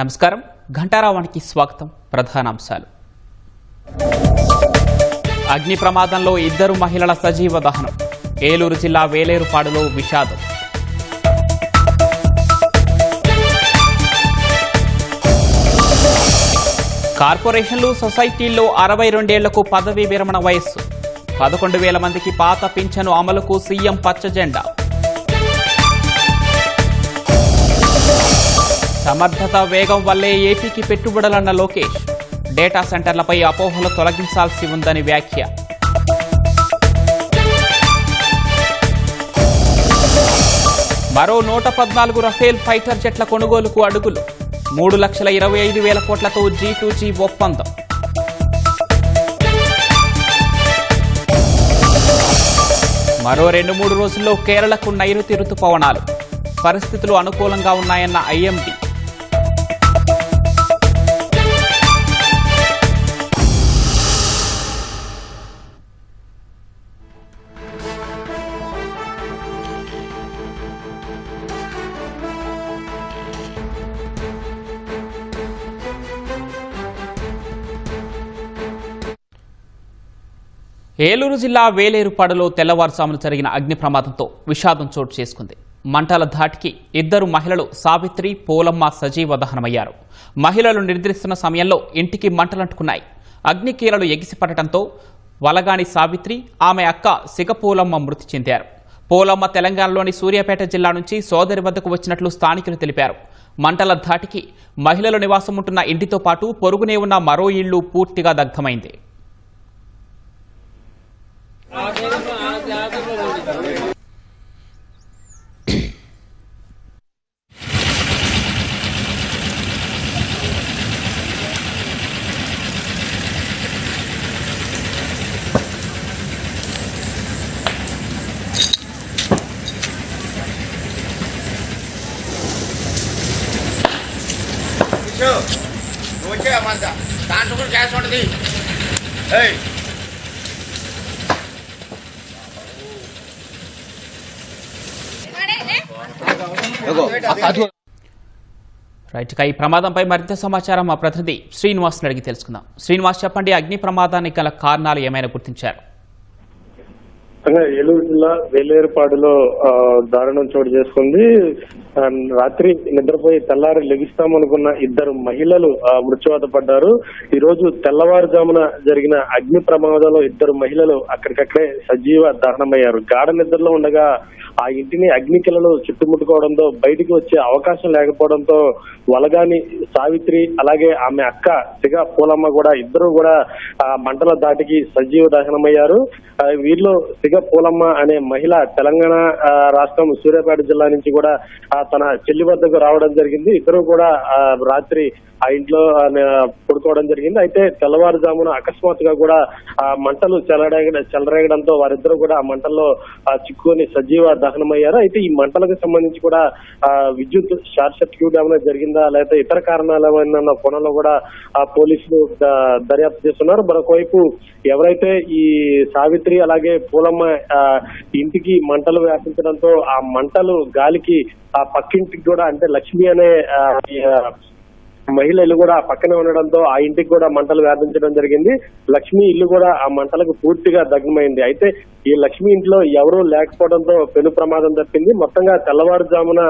నమస్కారం ఘంటారావానికి స్వాగతం ప్రధానాంశాలు అగ్ని ప్రమాదంలో ఇద్దరు మహిళల సజీవ దహనం ఏలూరు జిల్లా వేలేరుపాడులో విషాదం కార్పొరేషన్లు సొసైటీల్లో 62 ఏళ్లకు పదవీ విరమణ వయస్సు 11,000 మందికి పాత పింఛను అమలుకు సీఎం పచ్చజెండా సమర్థత వేగం వల్లే ఏపీకి పెట్టుబడులన్న లోకేష్ డేటా సెంటర్లపై అపోహలు తొలగించాల్సి ఉందని వ్యాఖ్య మరో 114 రఫేల్ ఫైటర్ జెట్ల కొనుగోలుకు అడుగులు 3,25,000 కోట్లతో G2G ఒప్పందం మరో 2-3 రోజుల్లో కేరళకు నైరుతి రుతుపవనాలు పరిస్థితులు అనుకూలంగా ఉన్నాయన్న ఐఎండీ ఏలూరు జిల్లా వేలేరుపాడులో తెల్లవారుజామున జరిగిన అగ్ని ప్రమాదంతో విషాదం చోటు చేసుకుంది. మంటల ధాటికి ఇద్దరు మహిళలు సావిత్రి, పోలమ్మ సజీవ దహనమయ్యారు. మహిళలు నిద్రిస్తున్న సమయంలో ఇంటికి మంటలంటుకున్నాయి. అగ్నికీలలు ఎగిసిపడటంతో వలగాని సావిత్రి, ఆమె అక్క సిగపోలమ్మ మృతి చెందారు. పోలమ్మ తెలంగాణలోని సూర్యాపేట జిల్లా నుంచి సోదరి వద్దకు వచ్చినట్లు స్థానికులు తెలిపారు. మంటల ధాటికి మహిళలు నివాసం ఉంటున్న ఇంటితో పాటు పొరుగునే ఉన్న మరో ఇళ్లు పూర్తిగా దగ్ధమైంది. దాంట్లో గ్యాస్ ఉంటుంది. రైట్, ఈ ప్రమాదంపై మరింత సమాచారం మా ప్రతినిధి శ్రీనివాస్ అడిగి తెలుసుకుందాం. శ్రీనివాస్, చెప్పండి, అగ్ని ప్రమాదానికి గల కారణాలు ఏమైనా గుర్తించారు? ఏలూరు జిల్లా వేలేరుపాడులో దారుణం చోటు చేసుకుంది. రాత్రి నిద్రపోయి తెల్లారి లెగిస్తామనుకున్న ఇద్దరు మహిళలు మృత్యువాత పడ్డారు. ఈ రోజు తెల్లవారుజామున జరిగిన అగ్ని ప్రమాదంలో ఇద్దరు మహిళలు అక్కడికక్కడే సజీవ దహనమయ్యారు. గాఢ నిద్రలో ఉండగా ఆ ఇంటిని అగ్నికిలలు చుట్టుముట్టుకోవడంతో బయటికి వచ్చే అవకాశం లేకపోవడంతో వలగాని సావిత్రి అలాగే ఆమె అక్క సిగ పూలమ్మ కూడా ఇద్దరు కూడా మంటల దాటికి సజీవ దహనమయ్యారు. వీరిలో సిగ పూలమ్మ అనే మహిళ తెలంగాణ రాష్ట్రం సూర్యాపేట జిల్లా నుంచి కూడా తన చెల్లి వద్దకు రావడం జరిగింది. ఇద్దరు కూడా రాత్రి ఆ ఇంట్లో పడుకోవడం జరిగింది. అయితే తెల్లవారుజామున అకస్మాత్తుగా కూడా ఆ మంటలు చెలరేగడంతో వారిద్దరూ కూడా ఆ మంటల్లో చిక్కుకొని సజీవ దహనమయ్యారు. అయితే ఈ మంటలకు సంబంధించి కూడా విద్యుత్ షార్ట్ సర్క్యూట్ ఏమైనా జరిగిందా లేకపోతే ఇతర కారణాలు ఏమైనా కోణంలో కూడా పోలీసులు దర్యాప్తు చేస్తున్నారు. మరొకవైపు ఎవరైతే ఈ సావిత్రి అలాగే పూలమ్మ ఇంటికి మంటలు వ్యాపించడంతో ఆ మంటలు గాలికి ఆ పక్కింటికి కూడా అంటే లక్ష్మి అనే మహిళ ఇల్లు కూడా పక్కనే ఉండడంతో ఆ ఇంటికి కూడా మంటలు వ్యాపించడం జరిగింది. లక్ష్మి ఇల్లు కూడా ఆ మంటలకు పూర్తిగా దగ్ధమైంది. అయితే ఈ లక్ష్మి ఇంట్లో ఎవరూ లేకపోవడంతో పెను ప్రమాదం తప్పింది. మొత్తంగా తెల్లవారుజామున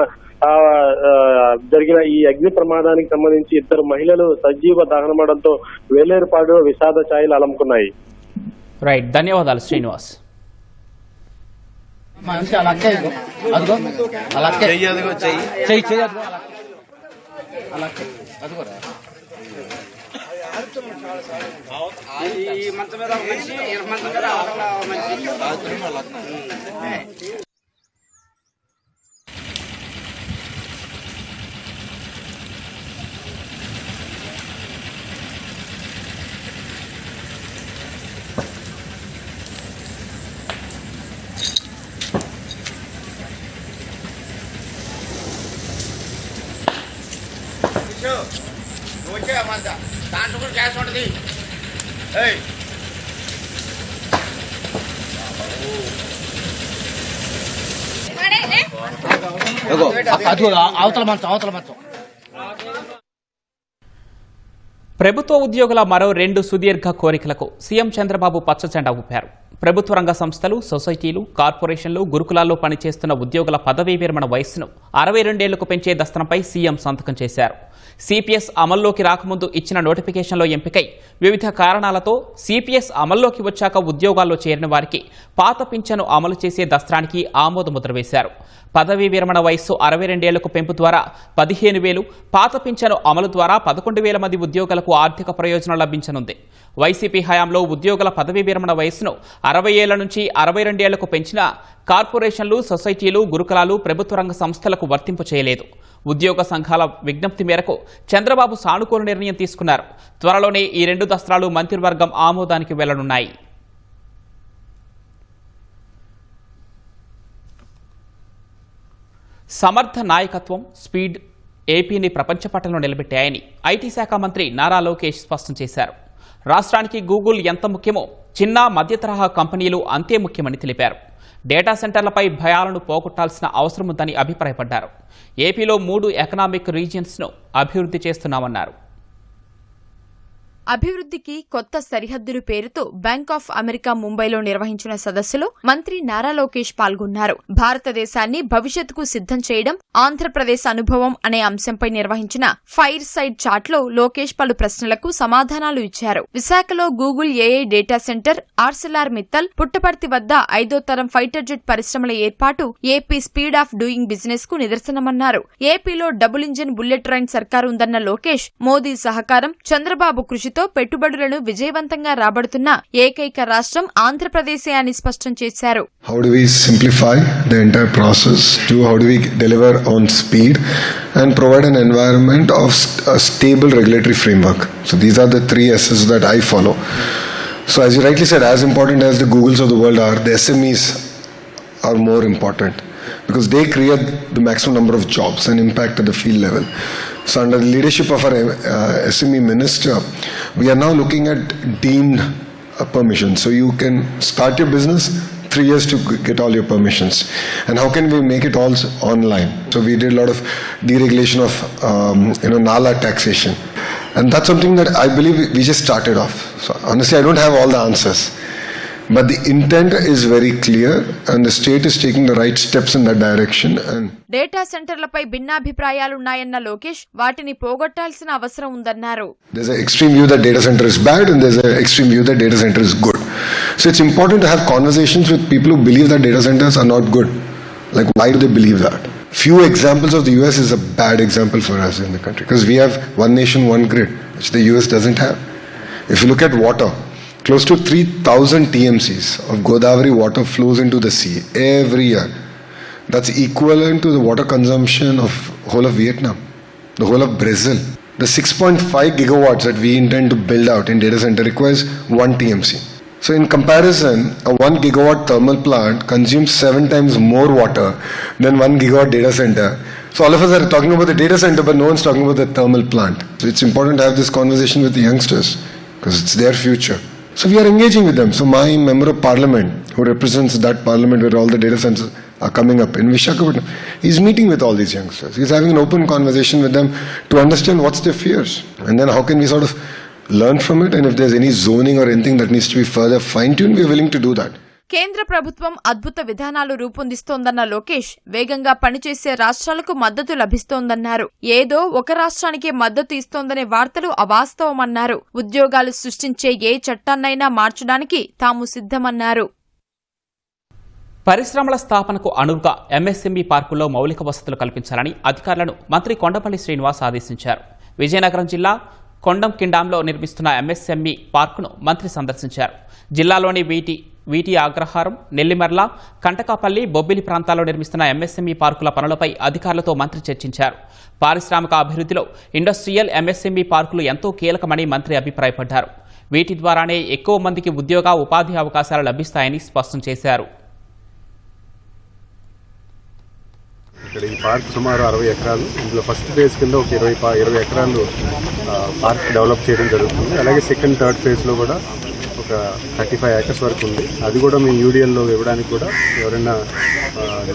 జరిగిన ఈ అగ్ని ప్రమాదానికి సంబంధించి ఇద్దరు మహిళలు సజీవ దహనమవడంతో వేలేరుపాడు విషాద ఛాయలు అలముకున్నాయి. రైట్, ధన్యవాదాలు శ్రీనివాస్. మంచం మీద మనిషి మంచం మీద వచ్చే దాంట్లో కూడా గ్యాస్ ఉంటుంది. అవతల మంచం ప్రభుత్వ ఉద్యోగుల మరో 2 సుదీర్ఘ కోరికలకు సీఎం చంద్రబాబు పచ్చజెండా ఊపారు. ప్రభుత్వ రంగ సంస్థలు, సొసైటీలు, కార్పొరేషన్లు, గురుకులాల్లో పనిచేస్తున్న ఉద్యోగుల పదవీ విరమణ వయస్సును 62 ఏళ్లకు పెంచే దస్త్రంపై సీఎం సంతకం చేశారు. సిపిఎస్ అమల్లోకి రాకముందు ఇచ్చిన నోటిఫికేషన్లో ఎంపికై వివిధ కారణాలతో సిపిఎస్ అమల్లోకి వచ్చాక ఉద్యోగాల్లో చేరిన వారికి పాత పింఛను అమలు చేసే దస్త్రానికి ఆమోదముద్ర వేశారు. పదవీ విరమణ వయస్సు 62 ఏళ్లకు పెంపు ద్వారా 15,000, పాత పింఛను అమలు ద్వారా 11,000 మంది ఉద్యోగులకు ఆర్థిక ప్రయోజనం లభించనుంది. వైసీపీ హయాంలో ఉద్యోగుల పదవీ విరమణ వయస్సును 60 ఏళ్ల నుంచి 62 ఏళ్లకు పెంచిన కార్పొరేషన్లు, సొసైటీలు, గురుకులాలు ప్రభుత్వ రంగ సంస్థలకు వర్తింపు చేయలేదు. ఉద్యోగ సంఘాల విజ్ఞప్తి మేరకు చంద్రబాబు సానుకూల నిర్ణయం తీసుకున్నారు. త్వరలోనే ఈ 2 దస్త్రాలు మంత్రివర్గం ఆమోదానికి వెళ్లనున్నాయి. సమర్థ నాయకత్వం, స్పీడ్ ఏపీని ప్రపంచ పటంలో నిలబెట్టాయని ఐటీ శాఖ మంత్రి నారా లోకేష్ స్పష్టం చేశారు. రాష్ట్రానికి గూగుల్ ఎంత ముఖ్యమో చిన్న మధ్య తరహా కంపెనీలు అంతే ముఖ్యమని తెలిపారు. డేటా సెంటర్లపై భయాలను పోగొట్టాల్సిన అవసరం ఉందని అభిప్రాయపడ్డారు. ఏపీలో 3 ఎకనామిక్ రీజియన్స్ను అభివృద్ధి చేస్తున్నామన్నారు. అభివృద్ధికి కొత్త సరిహద్దులు పేరుతో బ్యాంక్ ఆఫ్ అమెరికా ముంబైలో నిర్వహించిన సదస్సులో మంత్రి నారా లోకేష్ పాల్గొన్నారు. భారతదేశాన్ని భవిష్యత్తుకు సిద్ధం చేయడం, ఆంధ్రప్రదేశ్ అనుభవం అనే అంశంపై నిర్వహించిన ఫైర్ సైడ్ చాట్లో లోకేష్ పలు ప్రశ్నలకు సమాధానాలు ఇచ్చారు. విశాఖలో Google AI data centre, Arcelor Mittal, Puttaparthi వద్ద 5వ తరం ఫైటర్ జెట్ పరిశ్రమల ఏర్పాటు AP speed of doing business కు నిదర్శనమన్నారు. ఏపీలో డబుల్ ఇంజిన్ బుల్లెట్ ట్రైన్ సర్కారు ఉందన్న లోకేష్, మోదీ సహకారం, చంద్రబాబు కృషి పెట్టుబడులను విజయవంతంగా రాబడుతున్న ఏకైక రాష్ట్రం ఆంధ్రప్రదేశే అని స్పష్టం చేశారు. How do we simplify the entire process? How do we deliver on speed and provide an environment of a stable regulatory framework? So these are the 3 S's that I follow. So as you rightly said, as important as the Googles of the world are, the SMEs are more important because they create the maximum number of jobs and impact at the field level. So under the leadership of our SME minister, we are now looking at deemed permissions. So you can start your business, 3 years to get all your permissions. And how can we make it all online? So we did a lot of deregulation of Nala taxation. And that's something that I believe we just started off. So honestly, I don't have all the answers. But the intent is very clear and the state is taking the right steps in that direction. And data సెంటర్లపై భిన్నాభిప్రాయాలున్నాయన్న లోకేష్, వాటిని పోగొట్టాల్సిన అవసరం ఉందన్నారు. There's an extreme view that data center is bad and there's an extreme view that data center is good. So it's important to have conversations with people who believe that data centers are not good. Like, why do they believe that? Few examples of the US is a bad example for us in the country because we have one nation, one grid, which the US doesn't have. If you look at water, close to 3,000 TMCs of Godavari water flows into the sea every year. That's equivalent to the water consumption of whole of Vietnam, the whole of Brazil. The 6.5 gigawatts that we intend to build out in data center requires 1 TMC. So in comparison, a 1 gigawatt thermal plant consumes 7 times more water than 1 gigawatt data center. So all of us are talking about the data center, but no one's talking about the thermal plant. So it's important to have this conversation with the youngsters because it's their future. So we are engaging with them. So my member of parliament, who represents that parliament where all the data centers are coming up in Visakhapatnam, he's meeting with all these youngsters. He's having an open conversation with them to understand what's their fears. And then how can we sort of learn from it? And if there's any zoning or anything that needs to be further fine-tuned, we're willing to do that. కేంద్ర ప్రభుత్వం అద్భుత విధానాలు రూపొందిస్తోందన్న లోకేష్, వేగంగా పనిచేసే రాష్ట్రాలకు మద్దతు లభిస్తోందన్నారు. ఏదో ఒక రాష్ట్రానికే మద్దతు ఇస్తోందనే వార్తలు అవాస్తవమన్నారు. ఉద్యోగాలు సృష్టించే ఏ చట్టాన్నైనా మార్చడానికి తాము సిద్ధమన్నారు. పరిశ్రమల స్థాపనకు అనువుగా ఎంఎస్ఎంఈ పార్కుల్లో మౌలిక వసతులు కల్పించాలని అధికారులను మంత్రి కొండపల్లి శ్రీనివాస్ ఆదేశించారు. విజయనగరం జిల్లా కొండంకిండాంలో నిర్మిస్తున్న ఎంఎస్ఎంఈ పార్కును మంత్రి సందర్శించారు. జిల్లాలోని వీటి అగ్రహారం, నెల్లిమర్ల, కంటకాపల్లి, బొబ్బిలి ప్రాంతాల్లో నిర్మిస్తున్న ఎంఎస్ఎంఈ పార్కుల పనులపై అధికారులతో మంత్రి చర్చించారు. పారిశ్రామిక అభివృద్ధిలో ఇండస్ట్రియల్ ఎంఎస్ఎంఈ పార్కులు ఎంతో కీలకమని మంత్రి అభిప్రాయపడ్డారు. వీటి ద్వారానే ఎక్కువ మందికి ఉపాధి అవకాశాలు లభిస్తాయని స్పష్టం చేశారు. ఇక్కడ ఈ పార్క్ సుమారు 60 ఎకరాలు. ఇందులో ఫస్ట్ ఫేజ్ కింద ఒక 20 ఎకరాలు పార్క్ డెవలప్ చేయడం జరుగుతుంది. అలాగే సెకండ్, థర్డ్ ఫేజ్లో కూడా ఒక 35 acres వరకు ఉంది. అది కూడా మేము యూడిఎల్లో ఇవ్వడానికి కూడా ఎవరైనా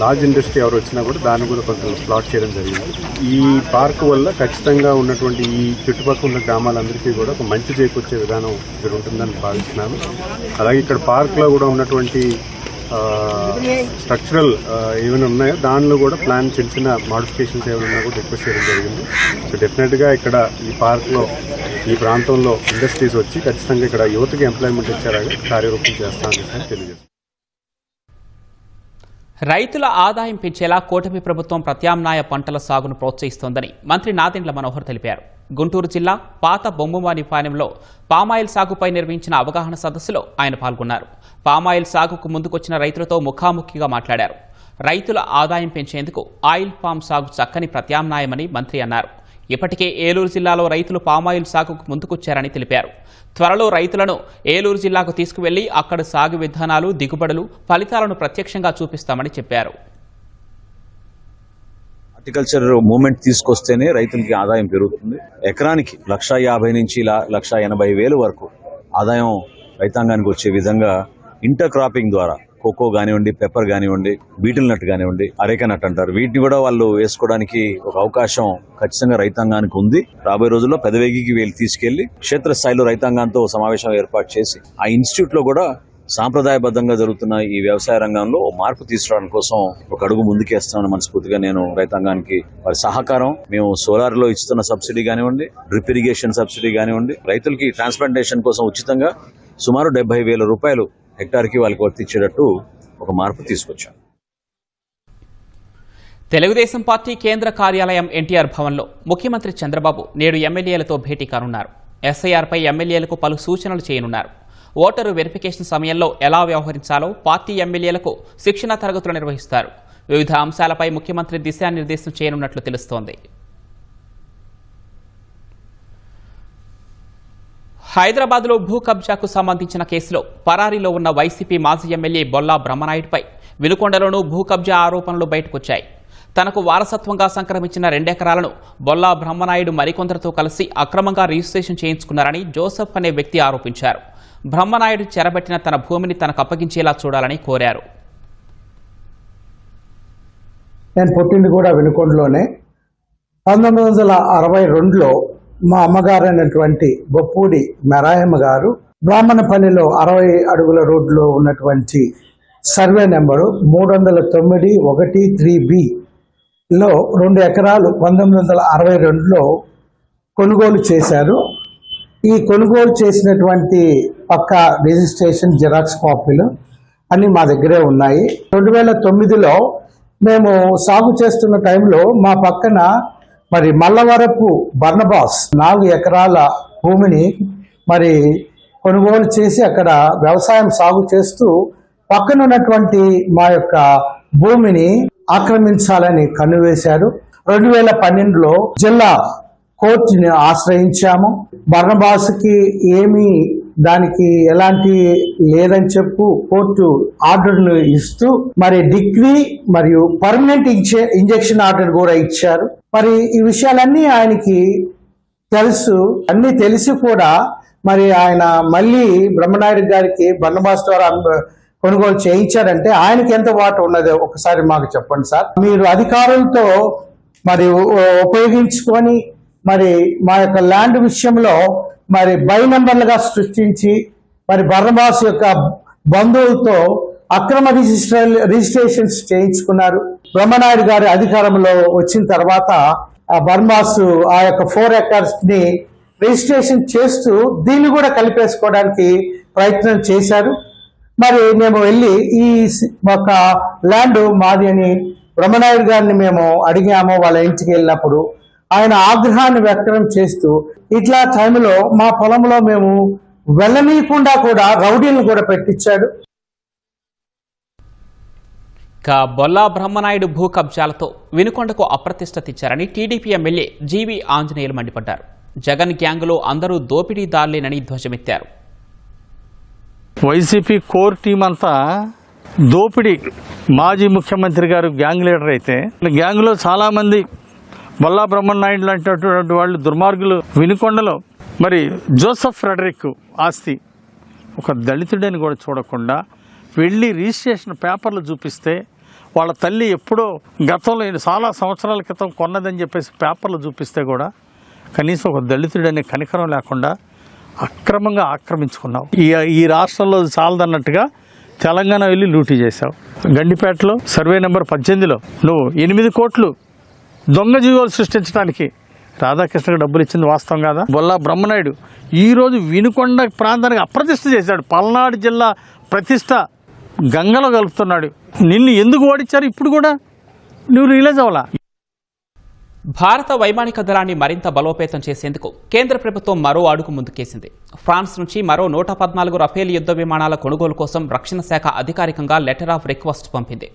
లార్జ్ ఇండస్ట్రీ ఎవరు వచ్చినా కూడా దాన్ని కూడా కొంచెం ప్లాట్ చేయడం జరిగింది. ఈ పార్క్ వల్ల ఖచ్చితంగా ఉన్నటువంటి ఈ చుట్టుపక్కల ఉన్న గ్రామాలందరికీ కూడా ఒక మంచి చేకూర్చే విధానం ఇక్కడ ఉంటుందని భావిస్తున్నాను. అలాగే ఇక్కడ పార్క్లో కూడా ఉన్నటువంటి స్ట్రక్చరల్ ఏమైనా ఉన్నాయో దానిలో కూడా ప్లాన్ చిన్న చిన్న మాడిఫికేషన్స్ ఏమైనా ఉన్నా కూడా రిక్వెస్ట్ చేయడం జరిగింది. సో డెఫినెట్గా ఇక్కడ ఈ పార్క్లో ఈ ప్రాంతంలో ఇండస్ట్రీస్ వచ్చి ఖచ్చితంగా ఇక్కడ యువతకి ఎంప్లాయ్మెంట్ ఇచ్చేలాగా కార్యరూపం చేస్తామని తెలియజేస్తాం. రైతుల ఆదాయం పెంచేలా కూటమి ప్రభుత్వం ప్రత్యామ్నాయ పంటల సాగును ప్రోత్సహిస్తోందని మంత్రి నాదెండ్ల మనోహర్ తెలిపారు. గుంటూరు జిల్లా పాత బొమ్మవానిపాలెంలో పామాయిల్ సాగుపై నిర్వహించిన అవగాహన సదస్సులో ఆయన పాల్గొన్నారు. పామాయిల్ సాగుకు ముందుకొచ్చిన రైతులతో ముఖాముఖిగా మాట్లాడారు. రైతుల ఆదాయం పెంచేందుకు ఆయిల్ పామ్ సాగు చక్కని ప్రత్యామ్నాయమని మంత్రి అన్నారు. ఇప్పటికే ఏలూరు జిల్లాలో రైతులు పామాయిల్ సాగుకు ముందుకొచ్చారని తెలిపారు. త్వరలో రైతులను ఏలూరు జిల్లాకు తీసుకువెళ్లి అక్కడ సాగు విధానాలు, దిగుబడులు, ఫలితాలను ప్రత్యక్షంగా చూపిస్తామని చెప్పారు. హార్టికల్చర్ మూవ్మెంట్ తీసుకొస్తేనే రైతులకి ఆదాయం పెరుగుతుంది. ఎకరానికి 1,50,000 నుంచి 1,80,000 వరకు ఆదాయం రైతాంగానికి వచ్చే విధంగా ఇంటర్ క్రాపింగ్ ద్వారా కోకో కానివ్వండి, పెప్పర్ కానివ్వండి, బీటిల్ నట్ కానివ్వండి, అరేకా నట్ అంటారు, వీటిని కూడా వాళ్ళు వేసుకోవడానికి ఒక అవకాశం ఖచ్చితంగా రైతాంగానికి ఉంది. రాబోయే రోజుల్లో పెదవేగికి వీళ్ళు తీసుకెళ్లి క్షేత్రస్థాయిలో రైతాంగంతో సమావేశం ఏర్పాటు చేసి ఆ ఇన్స్టిట్యూట్ లో కూడా సాంప్రదాయబద్ధంగా జరుగుతున్న ఈ వ్యవసాయ రంగంలో మార్పు తీసుకురావడం కోసం ఒక అడుగు ముందుకేస్తామని మనస్ఫూర్తిగా నేను రైతాంగానికి వారి సహకారం, మేము సోలార్ లో ఇస్తున్న సబ్సిడీ కానివ్వండి, డ్రిప్ ఇరిగేషన్ సబ్సిడీ కానివ్వండి, రైతులకి ట్రాన్స్ప్లాంటేషన్ కోసం ఉచితంగా సుమారు 70,000 రూపాయలు హెక్టార్కి వాళ్ళకి వర్తించేటట్టు ఒక మార్పు తీసుకొచ్చాం. తెలుగుదేశం పార్టీ కేంద్ర కార్యాలయం ఎన్టీఆర్ భవన్లో ముఖ్యమంత్రి చంద్రబాబు నేడు ఎమ్మెల్యేలతో భేటీ కానున్నారు. ఎస్ఐఆర్పై ఎమ్మెల్యేలకు పలు సూచనలు చేయనున్నారు. ఓటరు వెరిఫికేషన్ సమయంలో ఎలా వ్యవహరించాలో పార్టీ ఎమ్మెల్యేలకు శిక్షణ తరగతులు నిర్వహిస్తారు. వివిధ అంశాలపై ముఖ్యమంత్రి దిశానిర్దేశం చేయనున్నట్లు తెలుస్తోంది. హైదరాబాద్లో భూ కబ్జాకు సంబంధించిన కేసులో పరారీలో ఉన్న వైసీపీ మాజీ ఎమ్మెల్యే బొల్లా బ్రహ్మనాయుడుపై వినుకొండలోనూ భూ కబ్జా ఆరోపణలు బయటకొచ్చాయి. తనకు వారసత్వంగా సంక్రమించిన 2 ఎకరాలను బొల్లా బ్రహ్మనాయుడు మరికొందరితో కలిసి అక్రమంగా రిజిస్ట్రేషన్ చేయించుకున్నారని జోసెఫ్ అనే వ్యక్తి ఆరోపించారు. బ్రహ్మనాయుడు చెరబట్టిన తన భూమిని తనకు అప్పగించేలా చూడాలని కోరారు. నేను పుట్టింది కూడా వినుకొండలోనే. 1962లో మా అమ్మగారు అయినటువంటి బొప్పూడి మెరాయమ్మ గారు బ్రాహ్మణపల్లిలో 60 అడుగుల రోడ్లో ఉన్నటువంటి సర్వే నెంబరు 309-1-3B-లో 2 ఎకరాలు 1962లో కొనుగోలు చేశారు. ఈ కొనుగోలు చేసినటువంటి పక్క రిజిస్ట్రేషన్, జిరాక్స్ కాపీలు అన్ని మా దగ్గరే ఉన్నాయి. 2009లో మేము సాగు చేస్తున్న టైంలో మా పక్కన మరి మల్లవరపు బర్నబాస్ 4 ఎకరాల భూమిని మరి కొనుగోలు చేసి అక్కడ వ్యవసాయం సాగు చేస్తూ పక్కన ఉన్నటువంటి మా యొక్క భూమిని ఆక్రమించాలని కన్నువేశారు. 2012లో జిల్లా కోర్టుని ఆశ్రయించాము. బర్నబాస్కి ఏమీ దానికి ఎలాంటి లేదని చెప్పు కోర్టు ఆర్డర్లు ఇస్తూ మరి డిగ్రీ మరియు పర్మనెంట్ ఇంజెక్షన్ ఆర్డర్ కూడా ఇచ్చారు. మరి ఈ విషయాలన్నీ ఆయనకి తెలుసు. అన్ని తెలిసి కూడా మరి ఆయన మళ్ళీ బ్రహ్మనాయుడు గారికి బర్నబాస్ ద్వారా కొనుగోలు చేయించారంటే ఆయనకి ఎంత వాట ఉన్నదో ఒకసారి మాకు చెప్పండి సార్. మీరు అధికారులతో మరి ఉపయోగించుకొని మరి మా యొక్క ల్యాండ్ విషయంలో మరి బై నెంబర్లుగా సృష్టించి మరి బర్నబాస్ యొక్క బంధువులతో అక్రమ రిజిస్ట్రేషన్స్ చేయించుకున్నారు. బ్రహ్మనాయుడు గారి అధికారంలో వచ్చిన తర్వాత ఆ బర్నబాస్ ఆ యొక్క 4 acres ని రిజిస్ట్రేషన్ చేస్తూ దీన్ని కూడా కలిపేసుకోవడానికి ప్రయత్నం చేశారు. మరి మేము వెళ్ళి ఈ ఒక ల్యాండ్ మాది అని బ్రహ్మనాయుడు గారిని మేము అడిగాము. వాళ్ళ ఇంటికి వెళ్ళినప్పుడు ఆయన ఆగ్రహాన్ని వ్యక్తం చేస్తూ ఇట్లా టైంలో మా పొలంలో మేము వెళ్ళనీయకుండా కూడా రౌడీలను కూడా పెట్టించాడు. బొల్లా బ్రహ్మనాయుడు భూ కబ్జాలతో వినుకొండకు అప్రతిష్ట తెచ్చారని టీడీపీ ఎమ్మెల్యే జీవీ ఆంజనేయులు మండిపడ్డారు. జగన్ గ్యాంగులో అందరూ దోపిడీదారులేనని ధ్వజమెత్తారు. వైసీపీ కోర్ టీం అంతా దోపిడీ. మాజీ ముఖ్యమంత్రి గారు గ్యాంగ్ లీడర్ అయితే గ్యాంగ్లో చాలామంది బొల్లా బ్రహ్మనాయుడు లాంటి వాళ్ళు దుర్మార్గులు. వినుకొండలో మరి జోసెఫ్ ఫ్రెడరిక్ ఆస్తి ఒక దళితుడని కూడా చూడకుండా వెళ్ళి రిజిస్ట్రేషన్ పేపర్లు చూపిస్తే వాళ్ళ తల్లి ఎప్పుడో గతంలో చాలా సంవత్సరాల క్రితం కొన్నదని చెప్పేసి పేపర్లు చూపిస్తే కూడా కనీసం ఒక దళితుడనే కనికరం లేకుండా అక్రమంగా ఆక్రమించుకున్నావు. ఈ రాష్ట్రంలో చాలదన్నట్టుగా తెలంగాణ వెళ్ళి లూటీ చేశావు. గండిపేటలో సర్వే నెంబర్ 18లో నువ్వు 8 కోట్లు దొంగ జీవోలు సృష్టించడానికి రాధాకృష్ణకు డబ్బులు ఇచ్చింది వాస్తవం కాదా? బొల్లా బ్రహ్మనాయుడు ఈరోజు వినుకొండ ప్రాంతానికి అప్రతిష్ట చేశాడు. పల్నాడు జిల్లా ప్రతిష్ట గంగలో కలుపుతున్నాడు. నిన్ను ఎందుకు ఓడించారు ఇప్పుడు కూడా నువ్వు రియలైజ్ అవ్వాలా? భారత వైమానిక దళాన్ని మరింత బలోపేతం చేసేందుకు కేంద్ర ప్రభుత్వం మరో అడుగు ముందుకేసింది. ఫ్రాన్స్ నుంచి మరో 114 రఫేల్ యుద్ధ విమానాల కొనుగోలు కోసం రక్షణ శాఖ అధికారికంగా లెటర్ ఆఫ్ రిక్వెస్ట్ పంపింది.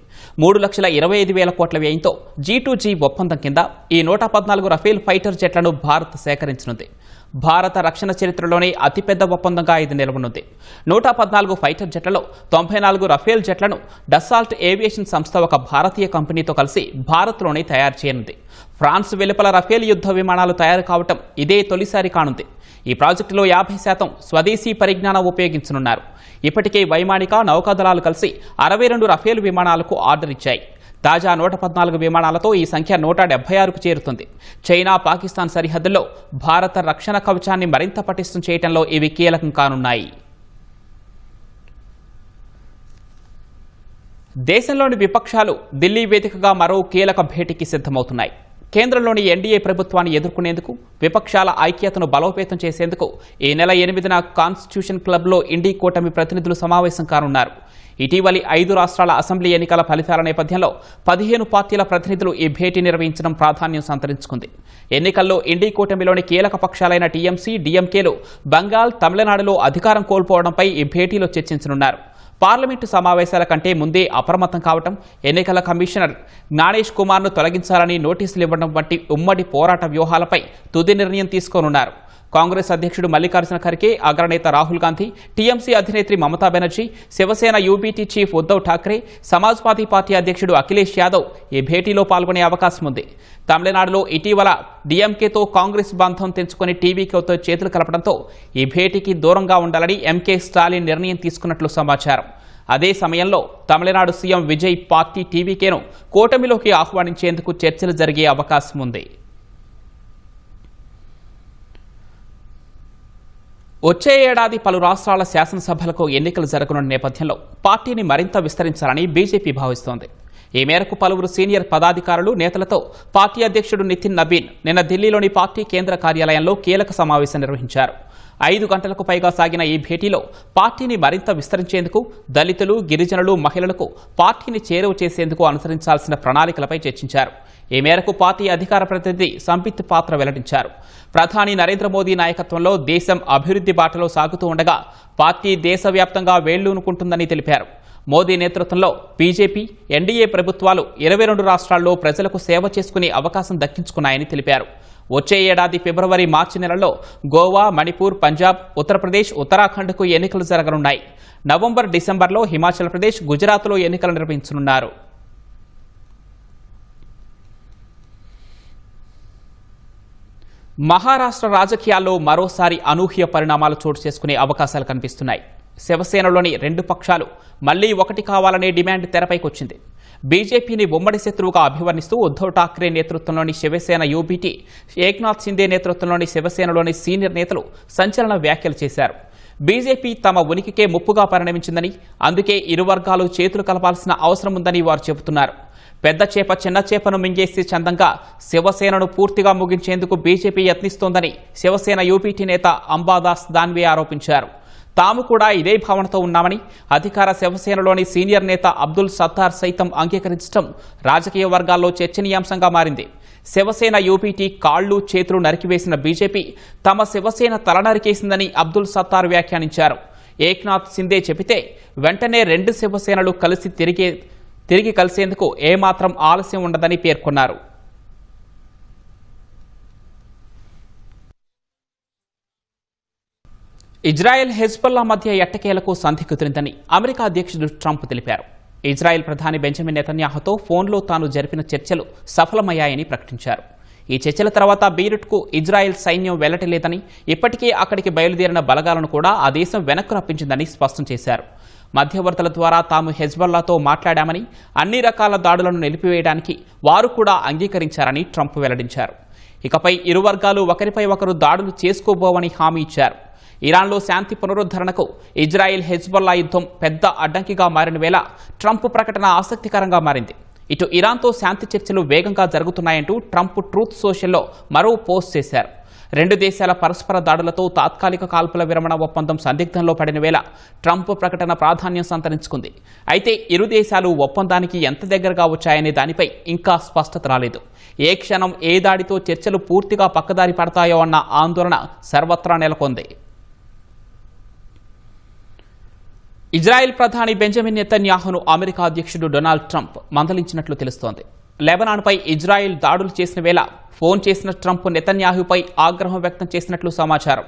3,25,000 కోట్ల వ్యయంతో G2G ఒప్పందం కింద ఈ 114 రఫేల్ ఫైటర్ జెట్లను భారత్ సేకరించనుంది. భారత రక్షణ చరిత్రలోనే అతిపెద్ద ఒప్పందంగా ఇది నిలవనుంది. 114 ఫైటర్ జెట్లలో 94 రఫేల్ జెట్లను డసాల్ట్ ఏవియేషన్ సంస్థ ఒక భారతీయ కంపెనీతో కలిసి భారత్లోనే తయారు చేయనుంది. ఫ్రాన్స్ వెలుపల రఫేల్ యుద్ధ విమానాలు తయారు కావటం ఇదే తొలిసారి కానుంది. ఈ ప్రాజెక్టులో 50% స్వదేశీ పరిజ్ఞానం ఉపయోగించనున్నారు. ఇప్పటికే వైమానిక నౌకాదళాలు కలిసి 62 రఫేల్ విమానాలకు ఆర్డర్ ఇచ్చాయి. తాజా 114 విమానాలతో ఈ సంఖ్య 176కు చేరుతుంది. చైనా పాకిస్తాన్ సరిహద్దుల్లో భారత రక్షణ కవచాన్ని మరింత పటిష్టం చేయడంలో ఇవి కీలకం కానున్నాయి. దేశంలోని విపక్షాలు ఢిల్లీ వేదికగా మరో కీలక భేటీకి సిద్ధమవుతున్నాయి. కేంద్రంలోని ఎన్డీఏ ప్రభుత్వాన్ని ఎదుర్కొనేందుకు విపక్షాల ఐక్యతను బలోపేతం చేసేందుకు ఈ నెల 8న కాన్స్టిట్యూషన్ క్లబ్లో ఇండీ కూటమి ప్రతినిధులు సమావేశం కానున్నారు. ఇటీవలి 5 రాష్ట్రాల అసెంబ్లీ ఎన్నికల ఫలితాల నేపథ్యంలో 15 పార్టీల ప్రతినిధులు ఈ భేటీ నిర్వహించడం ప్రాధాన్యం సంతరించుకుంది. ఎన్నికల్లో ఇండీ కూటమిలోని కీలక పక్షాలైన టీఎంసీ, డీఎంకేలు బెంగాల్, తమిళనాడులో అధికారం కోల్పోవడంపై ఈ భేటీలో చర్చించనున్నారు. పార్లమెంటు సమావేశాల కంటే ముందే అప్రమత్తం కావడం, ఎన్నికల కమిషనర్ జ్ఞానేష్ కుమార్ను తొలగించాలని నోటీసులు ఇవ్వడం వంటి ఉమ్మడి పోరాట వ్యూహాలపై తుది నిర్ణయం తీసుకోనున్నారు. కాంగ్రెస్ అధ్యక్షుడు మల్లికార్జున ఖర్గే, అగ్రనేత రాహుల్ గాంధీ, టీఎంసీ అధినేత్రి Mamata Banerjee, Shiv Sena UBT chief Uddhav Thackeray, Samajwadi party అధ్యక్షుడు అఖిలేష్ యాదవ్ ఈ భేటీలో పాల్గొనే అవకాశం ఉంది. తమిళనాడులో ఇటీవల డీఎంకేతో కాంగ్రెస్ బంధం తెంచుకుని టీవీకేతో చేతులు కలపడంతో ఈ భేటీకి దూరంగా ఉండాలని ఎంకే స్టాలిన్ నిర్ణయం తీసుకున్నట్లు సమాచారం. అదే సమయంలో తమిళనాడు సీఎం విజయ్ పార్టీ టీవీకేను కూటమిలోకి ఆహ్వానించేందుకు చర్చలు జరిగే అవకాశం ఉంది. వచ్చే ఏడాది పలు రాష్ట్రాల శాసనసభలకు ఎన్నికలు జరగనున్న నేపథ్యంలో పార్టీని మరింత విస్తరించాలని బీజేపీ భావిస్తోంది. ఈ మేరకు పలువురు సీనియర్ పదాధికారులు, నేతలతో పార్టీ అధ్యక్షుడు నితిన్ నబీన్ నిన్న ఢిల్లీలోని పార్టీ కేంద్ర కార్యాలయంలో కీలక సమావేశం నిర్వహించారు. 5 గంటలకు పైగా సాగిన ఈ భేటీలో పార్టీని మరింత విస్తరించేందుకు, దళితులు, గిరిజనులు, మహిళలకు పార్టీని చేరువ చేసేందుకు అనుసరించాల్సిన ప్రణాళికలపై చర్చించారు. ఈ మేరకు పార్టీ అధికార ప్రతినిధి సంబిత్ పాత్ర వెల్లడించారు. ప్రధాని నరేంద్ర మోదీ నాయకత్వంలో దేశం అభివృద్ధి బాటలో సాగుతూ ఉండగా పార్టీ దేశవ్యాప్తంగా వేళ్లూనుకుంటుందని తెలిపారు. మోదీ నేతృత్వంలో బీజేపీ, ఎన్డీఏ ప్రభుత్వాలు 22 రాష్ట్రాల్లో ప్రజలకు సేవ చేసుకునే అవకాశం దక్కించుకున్నాయని తెలిపారు. వచ్చే ఏడాది ఫిబ్రవరి, మార్చి నెలల్లో గోవా, మణిపూర్, పంజాబ్, ఉత్తరప్రదేశ్, ఉత్తరాఖండ్కు ఎన్నికలు జరగనున్నాయి. నవంబర్, డిసెంబర్లో హిమాచల్ ప్రదేశ్, గుజరాత్లో ఎన్నికలు నిర్వహించనున్నారు. మహారాష్ట్ర రాజకీయాల్లో మరోసారి అనూహ్య పరిణామాలు చోటు చేసుకునే అవకాశాలు కనిపిస్తున్నాయి. శివసేనలోని 2 పక్షాలు మళ్లీ ఒకటి కావాలనే డిమాండ్ తెరపైకొచ్చింది. బీజేపీని ఉమ్మడి శత్రువుగా అభివర్ణిస్తూ ఉద్దవ్ ఠాక్రే నేతృత్వంలోని శివసేన యూబీటీ, ఏక్నాథ్ షిందే నేతృత్వంలోని శివసేనలోని సీనియర్ నేతలు సంచలన వ్యాఖ్యలు చేశారు. బీజేపీ తమ ఉనికికే ముప్పుగా పరిణమించిందని, అందుకే ఇరు వర్గాలు చేతులు కలపాల్సిన అవసరం ఉందని వారు చెబుతున్నారు. పెద్ద చేప చిన్న చేపను మింగేసే చందంగా శివసేనను పూర్తిగా ముగించేందుకు బీజేపీ యత్నిస్తోందని శివసేన యూపీటీ నేత అంబాదాస్ దాన్వే ఆరోపించారు. తాము కూడా ఇదే భావనతో ఉన్నామని అధికార శివసేనలోని సీనియర్ నేత అబ్దుల్ సత్తార్ సైతం అంగీకరించడం రాజకీయ వర్గాల్లో చర్చనీయాంశంగా మారింది. శివసేన యూపీటీ కాళ్లు, చేతులు నరికివేసిన బీజేపీ తమ శివసేన తల నరికేసిందని అబ్దుల్ సత్తార్ వ్యాఖ్యానించారు. ఏక్నాథ్ షిందే చెబితే వెంటనే 2 శివసేనలు కలిసి తిరిగి కలిసేందుకు ఏమాత్రం ఆలస్యం ఉండదని పేర్కొన్నారు. ఇజ్రాయెల్, హెజ్బొల్లా మధ్య ఎట్టకేలకు సంధి కుదిరిందని అమెరికా అధ్యక్షుడు ట్రంప్ తెలిపారు. ఇజ్రాయెల్ ప్రధాని బెంజమిన్ నెతన్యాహుతో ఫోన్లో తాను జరిపిన చర్చలు సఫలమయ్యాయని ప్రకటించారు. ఈ చర్చల తర్వాత బీరుట్కు ఇజ్రాయెల్ సైన్యం వెళ్లటలేదని, ఇప్పటికే అక్కడికి బయలుదేరిన బలగాలను కూడా ఆ దేశం వెనక్కు రప్పించిందని స్పష్టం చేశారు. మధ్యవర్తుల ద్వారా తాము హెజ్బొల్లాతో మాట్లాడామని, అన్ని రకాల దాడులను నిలిపివేయడానికి వారు కూడా అంగీకరించారని ట్రంప్ వెల్లడించారు. ఇకపై ఇరు వర్గాలు ఒకరిపై ఒకరు దాడులు చేసుకోబోవని హామీ ఇచ్చారు. ఇరాన్లో శాంతి పునరుద్ధరణకు ఇజ్రాయెల్ హెజ్బొల్లా యుద్ధం పెద్ద అడ్డంకిగా మారిన వేళ ట్రంప్ ప్రకటన ఆసక్తికరంగా మారింది. ఇటు ఇరాన్తో శాంతి చర్చలు వేగంగా జరుగుతున్నాయంటూ ట్రంప్ ట్రూత్ సోషల్లో మరో పోస్ట్ చేశారు. రెండు దేశాల పరస్పర దాడులతో తాత్కాలిక కాల్పుల విరమణ ఒప్పందం సందిగ్ధంలో పడిన వేళ ట్రంప్ ప్రకటన ప్రాధాన్యం సంతరించుకుంది. అయితే ఇరు దేశాలు ఒప్పందానికి ఎంత దగ్గరగా వచ్చాయనే దానిపై ఇంకా స్పష్టత రాలేదు. ఏ క్షణం ఏ దాడితో చర్చలు పూర్తిగా పక్కదారి పడతాయో అన్న ఆందోళన సర్వత్రా నెలకొంది. ఇజ్రాయెల్ ప్రధాని బెంజమిన్ నెతన్యాహును అమెరికా అధ్యక్షుడు డొనాల్డ్ ట్రంప్ మందలించినట్లు తెలుస్తోంది. లెబనాన్పై ఇజ్రాయెల్ దాడులు చేసిన వేళ ఫోన్ చేసిన ట్రంప్ నెతన్యాహుపై ఆగ్రహం వ్యక్తం చేసినట్లు సమాచారం.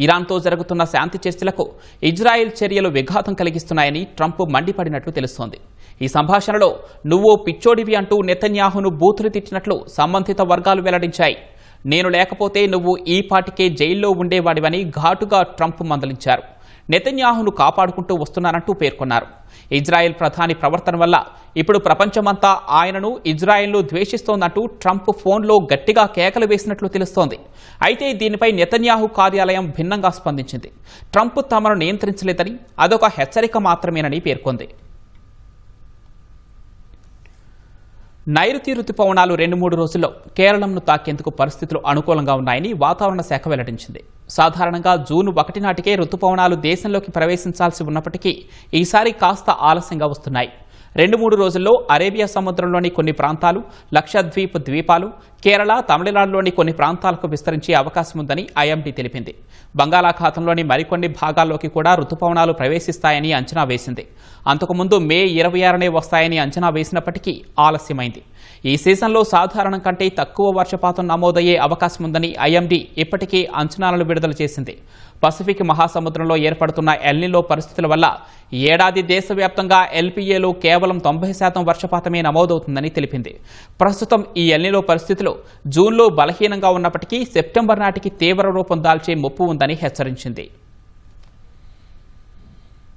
ఇరాన్తో జరుగుతున్న శాంతి చర్చలకు ఇజ్రాయెల్ చర్యలు విఘాతం కలిగిస్తున్నాయని ట్రంప్ మండిపడినట్లు తెలుస్తోంది. ఈ సంభాషణలో నువ్వు పిచ్చోడివి అంటూ నెతన్యాహును బూతులు తిట్టినట్లు సంబంధిత వర్గాలు వెల్లడించాయి. నేను లేకపోతే నువ్వు ఈ పాటికే జైల్లో ఉండేవాడివని ఘాటుగా ట్రంప్ మందలించారు. నెతన్యాహును కాపాడుకుంటూ వస్తున్నారంటూ పేర్కొన్నారు. ఇజ్రాయెల్ ప్రధాని ప్రవర్తన వల్ల ఇప్పుడు ప్రపంచమంతా ఆయనను, ఇజ్రాయెల్ను ద్వేషిస్తోందంటూ ట్రంప్ ఫోన్లో గట్టిగా కేకలు వేసినట్లు తెలుస్తోంది. అయితే దీనిపై నెతన్యాహు కార్యాలయం భిన్నంగా స్పందించింది. ట్రంప్ తమను నియంత్రించలేదని, అదొక హెచ్చరిక మాత్రమేనని పేర్కొంది. నైరుతి రుతుపవనాలు 2-3 రోజుల్లో కేరళంను తాకేందుకు పరిస్థితులు అనుకూలంగా ఉన్నాయని వాతావరణ శాఖ వెల్లడించింది. సాధారణంగా జూన్ 1 నాటికే రుతుపవనాలు దేశంలోకి ప్రవేశించాల్సి ఉన్నప్పటికీ ఈసారి కాస్త ఆలస్యంగా వస్తున్నాయి. 2-3 రోజుల్లో అరేబియా సముద్రంలోని కొన్ని ప్రాంతాలు, లక్షద్వీప్ ద్వీపాలు, కేరళ, తమిళనాడులోని కొన్ని ప్రాంతాలకు విస్తరించే అవకాశం ఉందని ఐఎండీ తెలిపింది. బంగాళాఖాతంలోని మరికొన్ని భాగాల్లోకి కూడా రుతుపవనాలు ప్రవేశిస్తాయని అంచనా వేసింది. అంతకుముందు మే 26నే వస్తాయని అంచనా వేసినప్పటికీ ఆలస్యమైంది. ఈ సీజన్లో సాధారణం కంటే తక్కువ వర్షపాతం నమోదయ్యే అవకాశం ఉందని ఐఎండీ ఇప్పటికే అంచనాలను విడుదల చేసింది. పసిఫిక్ మహాసముద్రంలో ఏర్పడుతున్న ఎల్నినో పరిస్థితుల వల్ల ఈ ఏడాది దేశవ్యాప్తంగా ఎల్పీఏలో కేవలం 90% వర్షపాతమే నమోదవుతుందని తెలిపింది. ప్రస్తుతం ఈ ఎల్నినో పరిస్థితులు జూన్లో బలహీనంగా ఉన్నప్పటికీ సెప్టెంబర్ నాటికి తీవ్ర రూపం దాల్చే ముప్పు ఉందని హెచ్చరించింది.